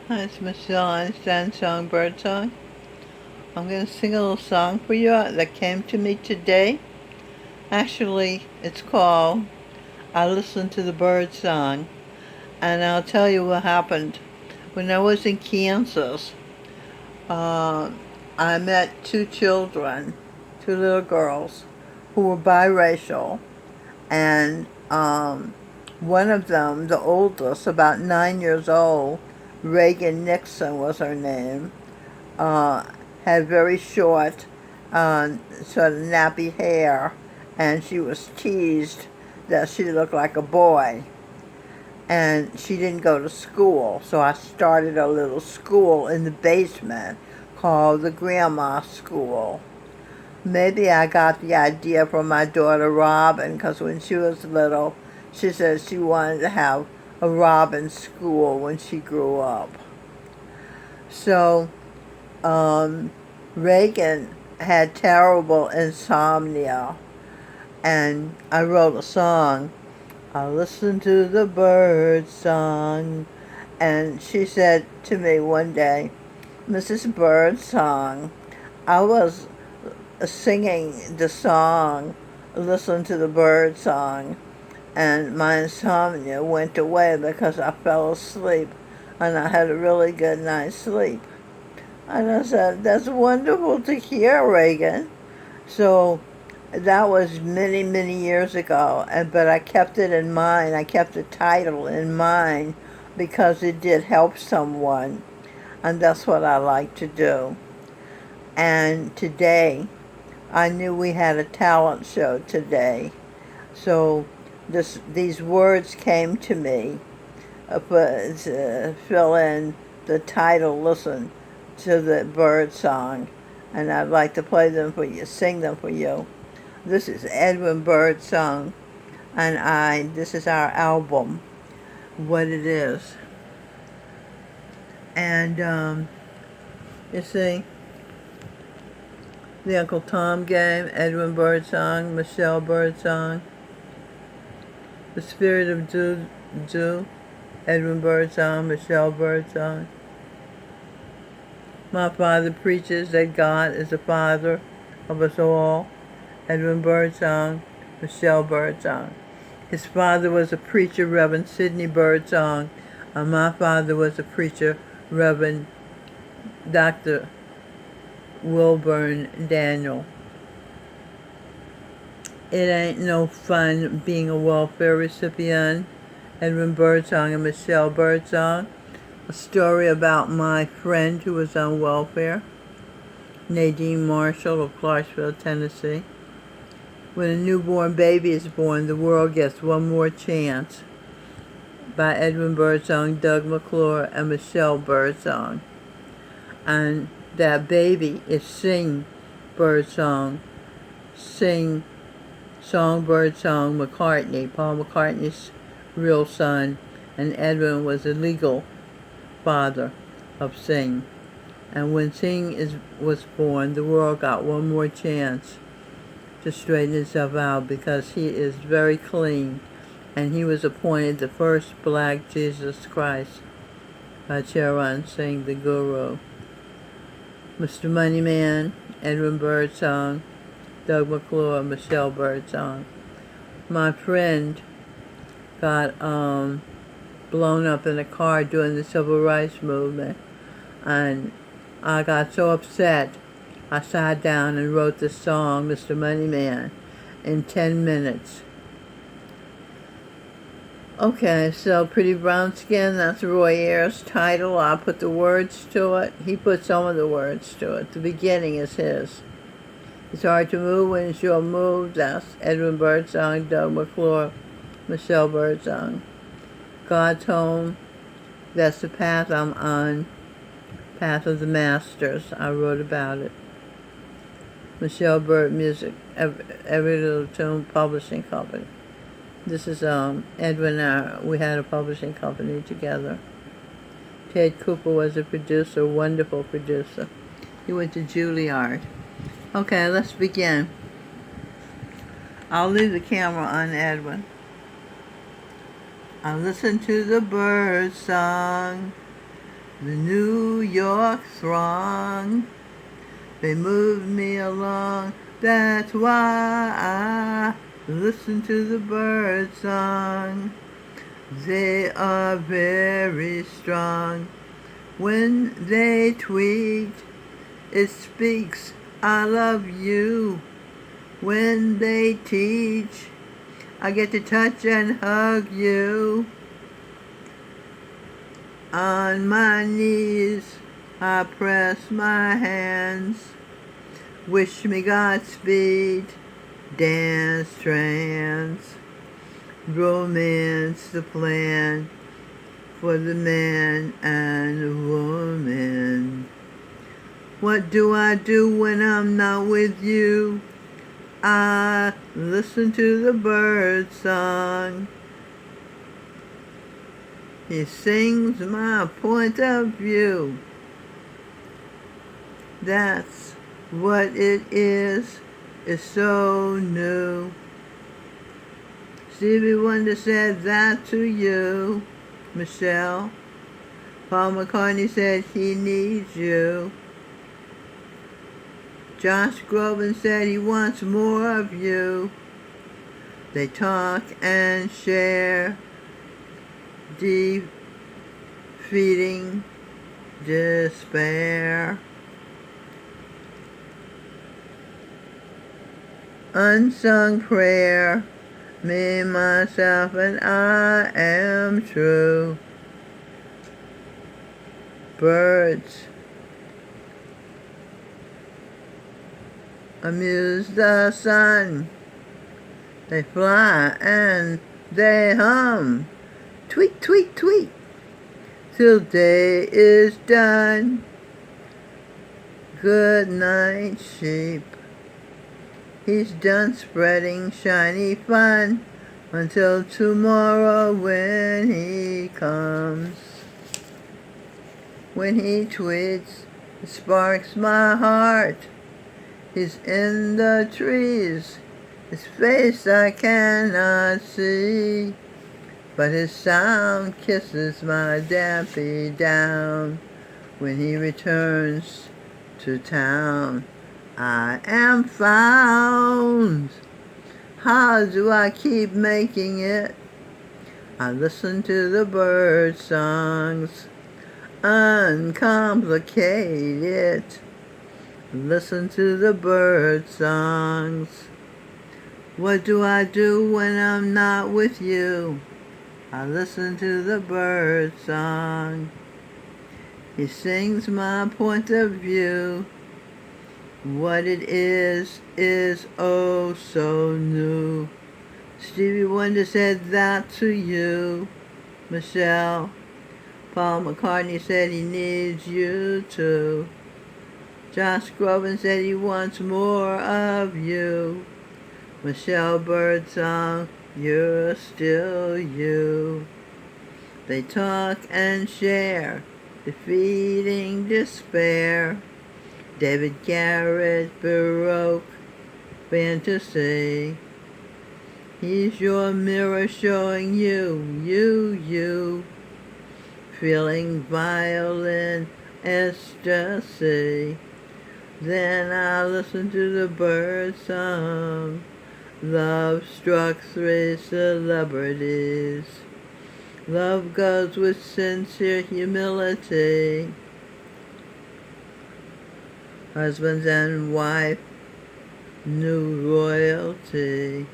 Hi, it's Michelle Einstein, song Birdsong. I'm going to sing a little song for you that came to me today. Actually, it's called I Listened to the Birdsong, and I'll tell you what happened. When I was in Kansas, uh, I met two children, two little girls, who were biracial, and one of them, the oldest, about 9 years old, Reagan Nixon was her name, uh, had very short, sort of nappy hair, and she was teased that she looked like a boy. And she didn't go to school, so I started a little school in the basement called the Grandma School. Maybe I got the idea from my daughter Robin, because when she was little, she said she wanted to have a Robin school when she grew up. So Reagan had terrible insomnia, and I wrote a song. I listened to the bird song, and she said to me one day, Mrs. Birdsong, I was singing the song, listen to the bird song, and my insomnia went away because I fell asleep, and I had a really good night's sleep. And I said, that's wonderful to hear, Reagan. So that was many, many years ago, but I kept it in mind. I kept the title in mind because it did help someone, and that's what I like to do. And today, I knew we had a talent show today, so these words came to me to fill in the title, Listen to the Bird Song, and I'd like to play them for you, sing them for you. This is Edwin Birdsong, and this is our album, What It Is. And, you see, the Uncle Tom Game, Edwin Birdsong, Michelle Birdsong, The Spirit of Jew, Edwin Birdsong, Michelle Birdsong. My father preaches that God is the father of us all, Edwin Birdsong, Michelle Birdsong. His father was a preacher, Reverend Sidney Birdsong, and my father was a preacher, Reverend Dr. Wilburn Daniel. It ain't no fun being a welfare recipient, Edwin Birdsong and Michelle Birdsong. A story about my friend who was on welfare, Nadine Marshall of Clarksville, Tennessee. When a newborn baby is born, the world gets one more chance, by Edwin Birdsong, Doug McClure, and Michelle Birdsong. And that baby is Sing Birdsong, Birdsong McCartney, Paul McCartney's real son, and Edwin was a legal father of Sing. And when Sing was born, the world got one more chance to straighten itself out because he is very clean, and he was appointed the first black Jesus Christ by Charan Singh, the guru. Mr. Moneyman, Edwin Birdsong, Doug McClure, Michelle Birdsong. My friend got blown up in a car during the Civil Rights Movement, and I got so upset I sat down and wrote the song, Mr. Moneyman, in 10 minutes. Okay, so Pretty Brown Skin, that's Roy Ayers' title. I put the words to it. He put some of the words to it. The beginning is his. It's hard to move when it's your move. That's Edwin Birdsong, Doug McClure, Michelle Birdsong. God's Home, that's the path I'm on. Path of the Masters, I wrote about it. Michelle Bird Music, Every Little Tune Publishing Company. This is Edwin. We had a publishing company together. Ted Cooper was a producer, wonderful producer. He went to Juilliard. Okay, let's begin. I'll leave the camera on Edwin. I listen to the bird song. the New York throng. They moved me along, that's why I listen to the birdsong. They are very strong. When they tweet, it speaks, I love you. When they teach, I get to touch and hug you. On my knees, I press my hands. Wish me Godspeed, dance trance. Romance the plan for the man and the woman. What do I do when I'm not with you? I listen to the birdsong. He sings my point of view. That's what it is. It's so new. Stevie Wonder said that to you, Michelle. Paul McCartney said he needs you. Josh Groban said he wants more of you. They talk and share, defeating despair. Unsung prayer, me, myself, and I am true. Birds amuse the sun. They fly and they hum. Tweet, tweet, tweet, till day is done. Good night, sheep. He's done spreading shiny fun until tomorrow when he comes. When he tweets, it sparks my heart. He's in the trees. His face I cannot see, but his sound kisses my dappy down. When he returns to town, I am found. How do I keep making it? I listen to the bird songs, uncomplicated. Listen to the bird songs. What do I do when I'm not with you? I listen to the bird song. He sings my point of view. What it is oh so new. Stevie Wonder said that to you, Michelle. Paul McCartney said he needs you too. Josh Groban said he wants more of you. Michelle Birdsong, you're still you. They talk and share, defeating despair. David Garrett, Baroque fantasy. He's your mirror showing you. Feeling violin ecstasy. Then I listen to the bird song. Love struck 3 celebrities. Love goes with sincere humility. Husbands and wife, new royalty.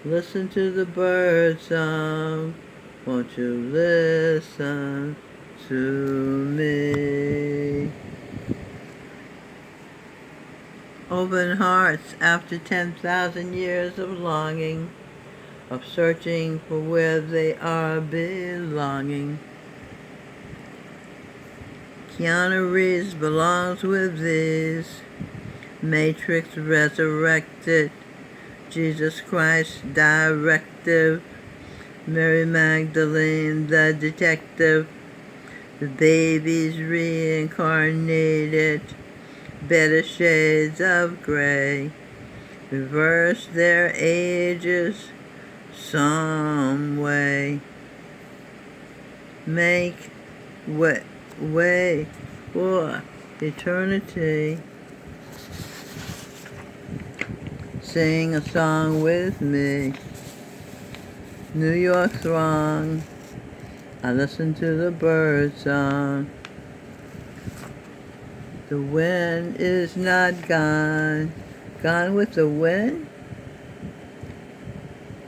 Listen to the bird song. Won't you listen to me? Open hearts after 10,000 years of longing, of searching for where they are belonging. Keanu Reeves belongs with these. Matrix resurrected. Jesus Christ directive. Mary Magdalene the detective. The babies reincarnated. Better shades of gray. Reverse their ages some way. Make what way for eternity. Sing a song with me. New York throng, I listen to the bird song. The wind is not gone. Gone with the wind?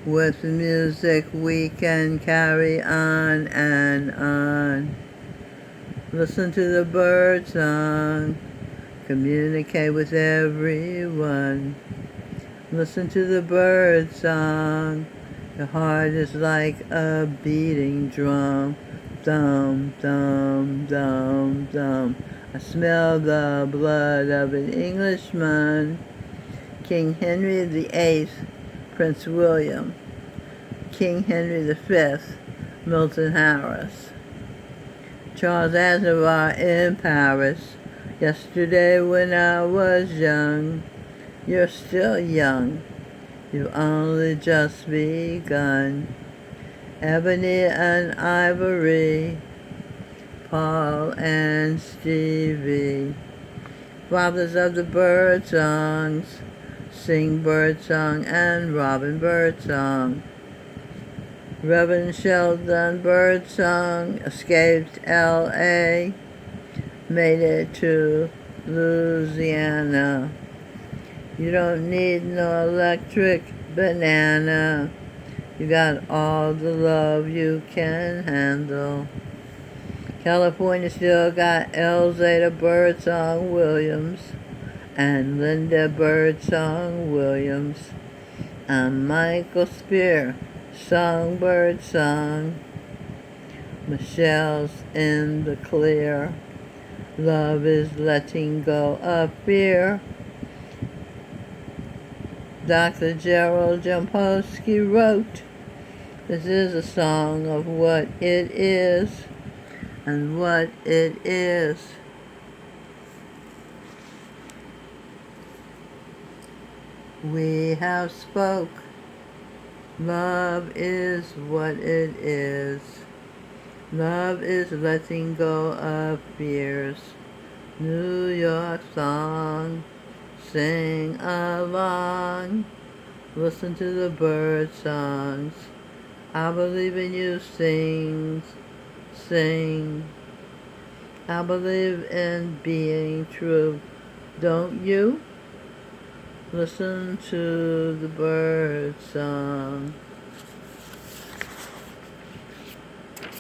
With the music we can carry on and on. Listen to the bird song. Communicate with everyone. Listen to the bird song. Your heart is like a beating drum. Thump, thump, thump, thump. I smell the blood of an Englishman. King Henry VIII, Prince William. King Henry V, Milton Harris. Charles Aznavour in Paris. Yesterday when I was young. You're still young. You've only just begun. Ebony and Ivory, Paul and Stevie, fathers of the bird songs, sing Birdsong and Robin Birdsong. Reverend Sheldon Birdsong escaped L.A., made it to Louisiana. You don't need no electric banana. You got all the love you can handle. California still got Elzada Birdsong Williams and Linda Birdsong Williams and Michael Spear Songbird Song. Michelle's in the clear. Love is letting go of fear. Dr. Gerald Jampolsky wrote, this is a song of what it is and what it is. We have spoke. Love is what it is. Love is letting go of fears. New York song, sing along. Listen to the bird songs. I believe in you, sing, sing. I believe in being true. Don't you? Listen to the bird song.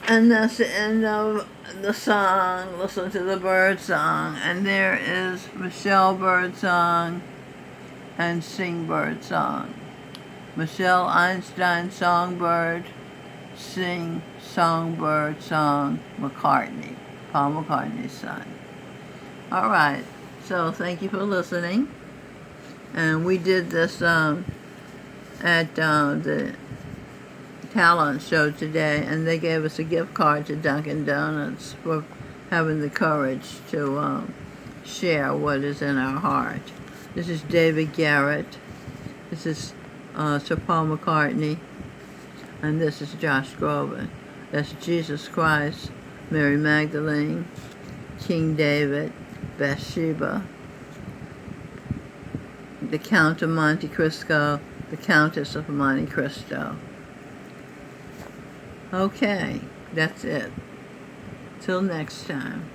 And that's the end of the song, Listen to the Bird Song. And there is Michelle Birdsong and Sing Birdsong. Michelle Einstein Songbird, Sing Songbird Song, McCartney, Paul McCartney's son. All right, so thank you for listening. And we did this at the talent show today, and they gave us a gift card to Dunkin' Donuts for having the courage to share what is in our heart. This is David Garrett. This is Sir Paul McCartney. And this is Josh Groban. That's Jesus Christ, Mary Magdalene, King David, Bathsheba, the Count of Monte Cristo, the Countess of Monte Cristo. Okay, that's it. Till next time.